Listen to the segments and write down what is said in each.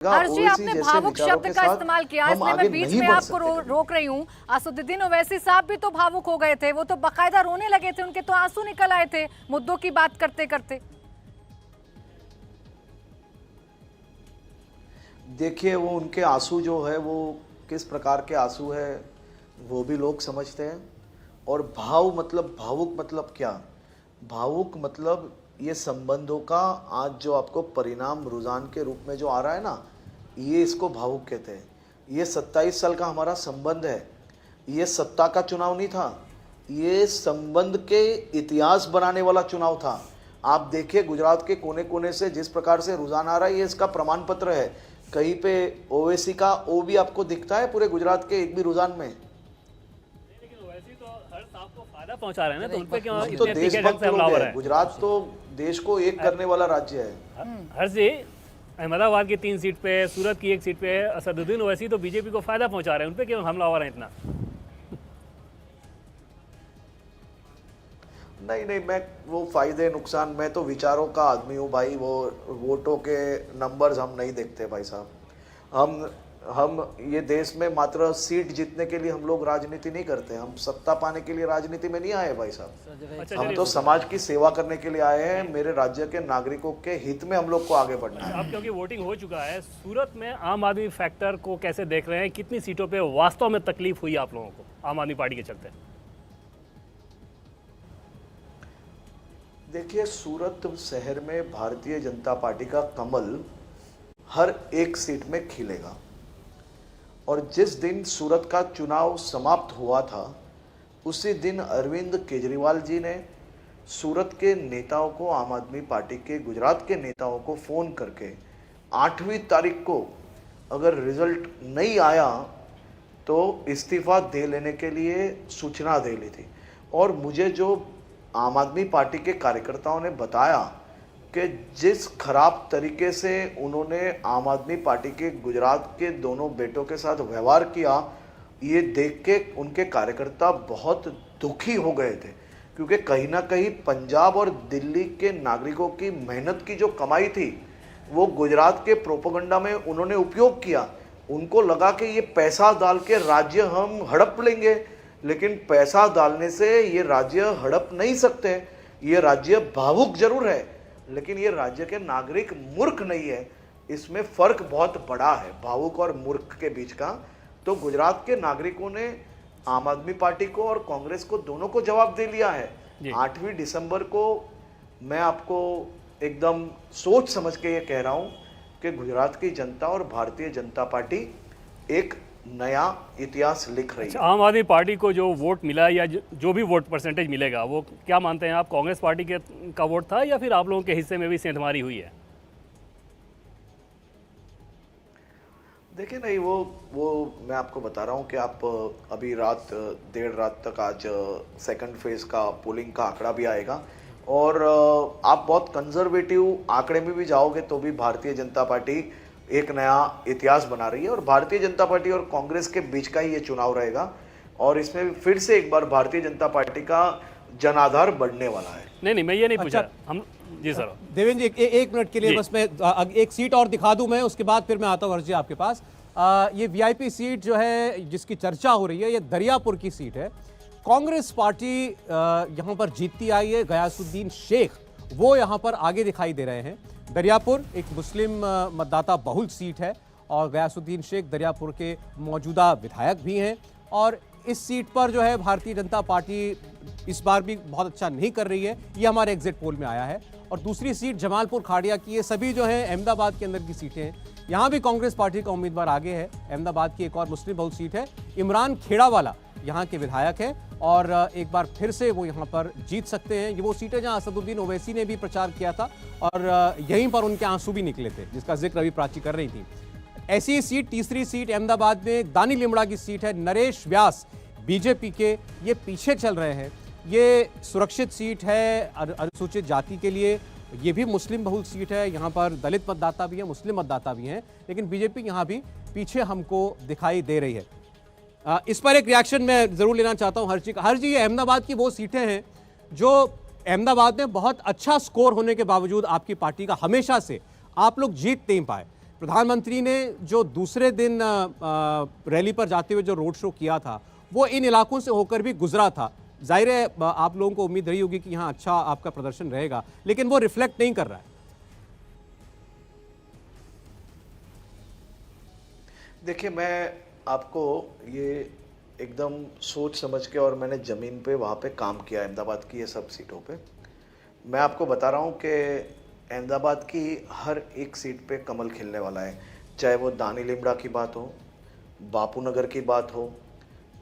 हर्ष जी, आपने भावुक शब्द का इस्तेमाल किया, इसलिए मैं बीच में आपको रोक रही हूँ। असदुद्दीन ओवैसी साहब भी तो भावुक हो गए थे, वो तो बाकायदा रोने लगे थे, उनके तो आंसू निकल आए थे मुद्दों की बात करते करते। देखिए, वो उनके आंसू जो है वो किस प्रकार के आंसू है वो भी लोग समझते हैं। और भावुक मतलब क्या? भावुक मतलब ये संबंधों का आज जो आपको परिणाम रुझान के रूप में जो आ रहा है ना, ये इसको भावुक कहते हैं। ये 27 साल का हमारा संबंध है, ये सत्ता का चुनाव नहीं था, ये संबंध के इतिहास बनाने वाला चुनाव था। आप देखिए गुजरात के कोने कोने से जिस प्रकार से रुझान आ रहा है, ये इसका प्रमाण पत्र है। कहीं पे ओवैसी का ओ भी आपको दिखता है पूरे गुजरात के एक भी रुझान में? फायदा पहुंचा रहे हैं ना, तो उन पे क्यों हम तो देशभक्त लोग हैं। गुजरात तो देश को एक करने वाला राज्य है। हर्ष जी, अहमदाबाद की 3 सीट पे, सूरत की 1 सीट पे असदुद्दीन ओवैसी तो बीजेपी को फायदा पहुंचा रहे हैं, उन पे क्यों हमलावर हैं इतना? नहीं, मैं वो फायदे नुकसान, मैं तो विचारों का आदमी हूँ भाई। वो वोटों के नंबर्स हम नहीं देखते भाई साहब। हम ये देश में मात्र सीट जीतने के लिए हम लोग राजनीति नहीं करते, हम सत्ता पाने के लिए राजनीति में नहीं आए भाई साहब। हम तो समाज की सेवा करने के लिए आए हैं। मेरे राज्य के नागरिकों के हित में हम लोग को आगे बढ़ना है। अब क्योंकि वोटिंग हो चुका है, सूरत में आम आदमी फैक्टर को कैसे देख रहे हैं? कितनी सीटों पे वास्तव में तकलीफ हुई आप लोगों को आम आदमी पार्टी के चलते? देखिए, सूरत शहर में भारतीय जनता पार्टी का कमल हर एक सीट में खिलेगा। और जिस दिन सूरत का चुनाव समाप्त हुआ था, उसी दिन अरविंद केजरीवाल जी ने सूरत के नेताओं को, आम आदमी पार्टी के गुजरात के नेताओं को फ़ोन करके 8वीं तारीख को अगर रिजल्ट नहीं आया तो इस्तीफ़ा दे लेने के लिए सूचना दे ली थी। और मुझे जो आम आदमी पार्टी के कार्यकर्ताओं ने बताया कि जिस खराब तरीके से उन्होंने आम आदमी पार्टी के गुजरात के दोनों बेटों के साथ व्यवहार किया, ये देख के उनके कार्यकर्ता बहुत दुखी हो गए थे। क्योंकि कहीं ना कहीं पंजाब और दिल्ली के नागरिकों की मेहनत की जो कमाई थी वो गुजरात के प्रोपेगेंडा में उन्होंने उपयोग किया। उनको लगा कि ये पैसा डाल के राज्य हम हड़प लेंगे, लेकिन पैसा डालने से ये राज्य हड़प नहीं सकते। ये राज्य भावुक जरूर है, लेकिन ये राज्य के नागरिक मूर्ख नहीं है। इसमें फर्क बहुत बड़ा है भावुक और मूर्ख के बीच का। तो गुजरात के नागरिकों ने आम आदमी पार्टी को और कांग्रेस को, दोनों को जवाब दे लिया है। 8वीं दिसंबर को मैं आपको एकदम सोच समझ के ये कह रहा हूँ कि गुजरात की जनता और भारतीय जनता पार्टी एक नया इतिहास लिख रही है। आम आदमी पार्टी को जो वोट मिला या जो भी वोट परसेंटेज मिलेगा, वो क्या मानते हैं आप, कांग्रेस पार्टी का वोट था या फिर आप लोगों के हिस्से में भी सेंधमारी हुई है? देखिए, नहीं, वो मैं आपको बता रहा हूँ कि आप अभी देर रात तक आज सेकंड फेज का पोलिंग का आंकड़ा भी आएगा। और आप बहुत कंजर्वेटिव आंकड़े में भी जाओगे तो भी भारतीय जनता पार्टी एक नया इतिहास बना रही है। और भारतीय जनता पार्टी और कांग्रेस के बीच का ही ये चुनाव रहेगा। और इसमें फिर से एक बार भारतीय जनता पार्टी का जनाधार बढ़ने वाला है। नहीं, मैं ये नहीं पूछा हम। जी सर। देवेंद्र जी, एक मिनट के लिए बस मैं एक सीट और दिखा दूं मैं, उसके बाद फिर मैं आता हूं हर्ष जी आपके पास। ये वीआईपी सीट जो है जिसकी चर्चा हो रही है, ये दरियापुर की सीट है। कांग्रेस पार्टी यहाँ पर जीतती आई है। गयासुद्दीन शेख वो यहाँ पर आगे दिखाई दे रहे हैं। दरियापुर एक मुस्लिम मतदाता बहुल सीट है और गयासुद्दीन शेख दरियापुर के मौजूदा विधायक भी हैं। और इस सीट पर जो है भारतीय जनता पार्टी इस बार भी बहुत अच्छा नहीं कर रही है, ये हमारे एग्जिट पोल में आया है। और दूसरी सीट जमालपुर खाड़िया की, ये सभी जो है अहमदाबाद के अंदर की सीटें हैं। यहाँ भी कांग्रेस पार्टी का उम्मीदवार आगे है। अहमदाबाद की एक और मुस्लिम बहुल सीट है। इमरान खेड़ावाला यहाँ के विधायक है और एक बार फिर से वो यहाँ पर जीत सकते हैं। ये वो सीटें जहाँ असदुद्दीन ओवैसी ने भी प्रचार किया था और यहीं पर उनके आंसू भी निकले थे, जिसका जिक्र अभी प्राची कर रही थी। ऐसी ही सीट, तीसरी सीट अहमदाबाद में दानी लिमड़ा की सीट है। नरेश व्यास बीजेपी के ये पीछे चल रहे हैं। ये सुरक्षित सीट है अनुसूचित जाति के लिए। ये भी मुस्लिम बहुल सीट है। यहाँ पर दलित मतदाता भी हैं, मुस्लिम मतदाता भी हैं, लेकिन बीजेपी यहाँ भी पीछे हमको दिखाई दे रही है। इस पर एक रिएक्शन मैं जरूर लेना चाहता हूँ हर्ष जी का। हर्ष जी, ये अहमदाबाद की वो सीटें हैं जो अहमदाबाद में बहुत अच्छा स्कोर होने के बावजूद आपकी पार्टी का हमेशा से आप लोग जीत नहीं पाए। प्रधानमंत्री ने जो दूसरे दिन रैली पर जाते हुए जो रोड शो किया था वो इन इलाकों से होकर भी गुजरा था। जाहिर है आप लोगों को उम्मीद रही होगी कि यहाँ अच्छा आपका प्रदर्शन रहेगा, लेकिन वो रिफ्लेक्ट नहीं कर रहा है। देखिए, मैं आपको ये एकदम सोच समझ के, और मैंने ज़मीन पे वहाँ पे काम किया अहमदाबाद की ये सब सीटों पे, मैं आपको बता रहा हूँ कि अहमदाबाद की हर एक सीट पे कमल खिलने वाला है। चाहे वो दानी लिमड़ा की बात हो, बापू नगर की बात हो,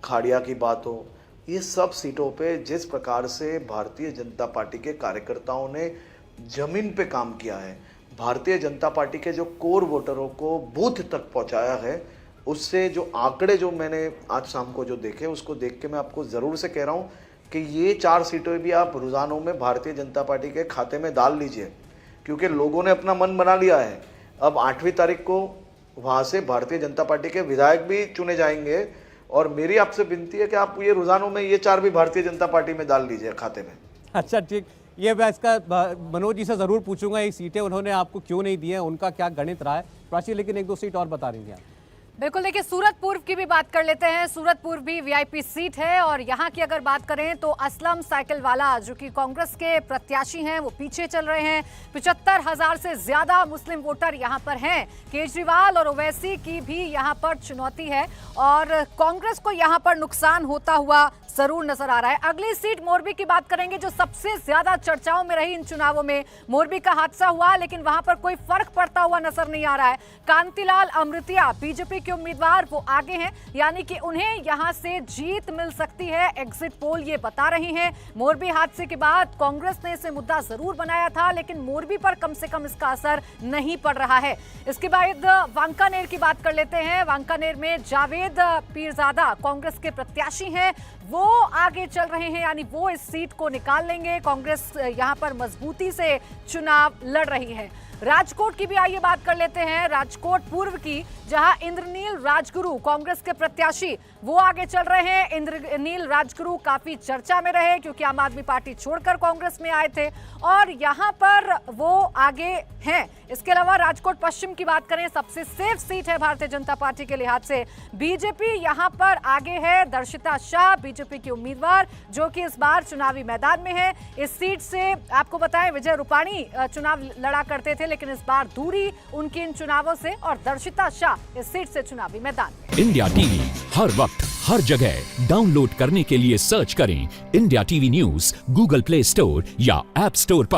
खाड़िया की बात हो, ये सब सीटों पे जिस प्रकार से भारतीय जनता पार्टी के कार्यकर्ताओं ने ज़मीन पे काम किया है, भारतीय जनता पार्टी के जो कोर वोटरों को बूथ तक पहुंचाया है, उससे जो आंकड़े जो मैंने आज शाम को जो देखे, उसको देख के मैं आपको ज़रूर से कह रहा हूँ कि ये 4 सीटें भी आप रोज़ानों में भारतीय जनता पार्टी के खाते में डाल लीजिए, क्योंकि लोगों ने अपना मन बना लिया है। अब 8वीं तारीख को वहाँ से भारतीय जनता पार्टी के विधायक भी चुने जाएंगे, और मेरी आपसे विनती है कि आप ये रोज़ानों में ये 4 भी भारतीय जनता पार्टी में डाल लीजिए खाते में। अच्छा, ठीक, ये मैं इसका मनोज जी से ज़रूर पूछूंगा, ये सीटें उन्होंने आपको क्यों नहीं दी हैं, उनका क्या गणित रहा है। प्राची, लेकिन 1-2 सीट और बता रही थी आप। बिल्कुल, देखिए सूरत पूर्व की भी बात कर लेते हैं। सूरत पूर्व भी वीआईपी सीट है और यहाँ की अगर बात करें तो असलम साइकिल वाला जो कि कांग्रेस के प्रत्याशी हैं वो पीछे चल रहे हैं। 75,000 से ज्यादा मुस्लिम वोटर यहाँ पर हैं। केजरीवाल और ओवैसी की भी यहाँ पर चुनौती है और कांग्रेस को यहाँ पर नुकसान होता हुआ जरूर नजर आ रहा है। अगली सीट मोरबी की बात करेंगे जो सबसे ज्यादा चर्चाओं में रही इन चुनावों में। मोरबी का हादसा हुआ लेकिन वहां पर कोई फर्क पड़ता हुआ नजर नहीं आ रहा है। कांतिलाल अमृतिया बीजेपी के उम्मीदवार वो आगे हैं, यानी कि उन्हें यहां से जीत मिल सकती है, एग्जिट पोल ये बता रही हैं। मोरबी हादसे के बाद कांग्रेस ने इसे मुद्दा जरूर बनाया था लेकिन मोरबी पर कम से कम इसका असर नहीं पड़ रहा है। इसके बाद वांकानेर की बात कर लेते हैं। वांकानेर में जावेद पीरजादा कांग्रेस के प्रत्याशी हैं, वो आगे चल रहे हैं, यानी वो इस सीट को निकाल लेंगे। कांग्रेस यहां पर मजबूती से चुनाव लड़ रही है। राजकोट की भी आइए बात कर लेते हैं। राजकोट पूर्व की, जहां इंद्रनील राजगुरु कांग्रेस के प्रत्याशी वो आगे चल रहे हैं। इंद्रनील राजगुरु काफी चर्चा में रहे क्योंकि आम आदमी पार्टी छोड़कर कांग्रेस में आए थे और यहां पर वो आगे हैं। इसके अलावा राजकोट पश्चिम की बात करें, सबसे सेफ सीट है भारतीय जनता पार्टी के लिहाज से। बीजेपी यहां पर आगे है। दर्शिता शाह बीजेपी की उम्मीदवार जो कि इस बार चुनावी मैदान में है। इस सीट से आपको बताएं विजय रूपाणी चुनाव लड़ा करते थे लेकिन इस बार दूरी उनकी इन चुनावों से और दर्शिता शाह इस सीट से चुनावी मैदान में। इंडिया टीवी हर वक्त हर जगह डाउनलोड करने के लिए सर्च करें India TV news Google play store या ऐप स्टोर पर।